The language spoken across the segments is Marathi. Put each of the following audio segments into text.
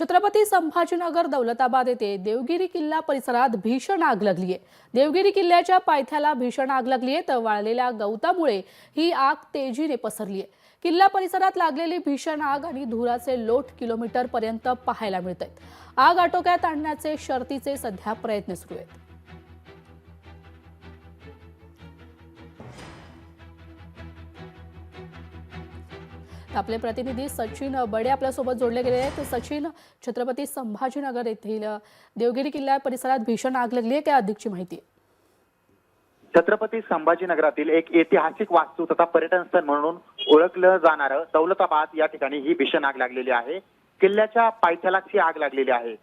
छत्रपती संभाजीनगर दौलताबाद येथे देवगिरी किल्ला परिसरात भीषण आग लागली आहे। देवगिरी किल्ल्याच्या पायथ्याला भीषण आग लागली आहे, तर वाळलेल्या गवतामुळे ही आग तेजीने पसरली आहे। किल्ला परिसरात लागलेली भीषण आग आणि धुराचे लोट किलोमीटर पर्यंत पाहायला मिळतात। आग आटोक्यात आणण्याचे शर्थीचे सध्या प्रयत्न सुरू आहेत। आपले प्रतिनिधी सचिन बडे आपल्यासोबत जोडले गेले आहेत। सचिन, छत्रपती संभाजीनगर येथील देवगिरी किल्ला परिसरात भीषण आग लागली आहे, काय अधिकची माहिती? छत्रपती संभाजीनगरातील एक ऐतिहासिक वास्तू तथा पर्यटन स्थळ म्हणून ओळखलं जाणारं दौलताबाद या ठिकाणी ही भीषण आग लागलेली आहे। किल्ल्याच्या पायथ्यालाच ही आग लागलेली आहे।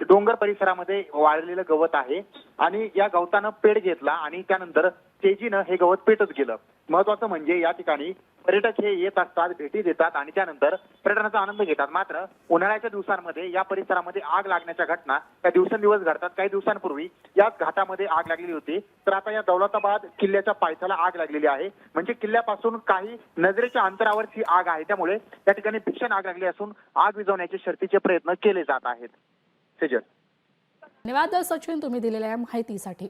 डोंगर परिसरामध्ये वाळलेलं गवत आहे आणि या गवतानं पेट घेतला आणि त्यानंतर तेजीनं हे गवत पेटत गेलं। महत्वाचं म्हणजे या ठिकाणी पर्यटक हे येत असतात, भेटी देतात आणि त्यानंतर पर्यटनाचा आनंद घेतात। मात्र उन्हाळ्याच्या दिवसांमध्ये या परिसरामध्ये आग लागण्याच्या घटना काही दिवसेंदिवस घडतात। काही दिवसांपूर्वी याच घाटामध्ये आग लागलेली होती, तर आता या दौलताबाद किल्ल्याच्या पायथ्याला आग लागलेली आहे। म्हणजे किल्ल्यापासून काही नजरेच्या अंतरावर ही आग आहे, त्यामुळे या ठिकाणी भीषण आग लागली असून आग विझवण्याचे शर्थीचे प्रयत्न केले जात आहेत। धन्यवाद सचिन, तुम्ही दिलेल्या माहितीसाठी।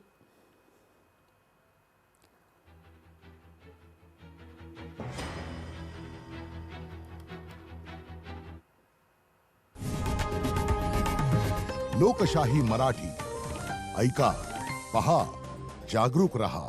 लोकशाही मराठी ऐका, पहा, जागरूक रहा।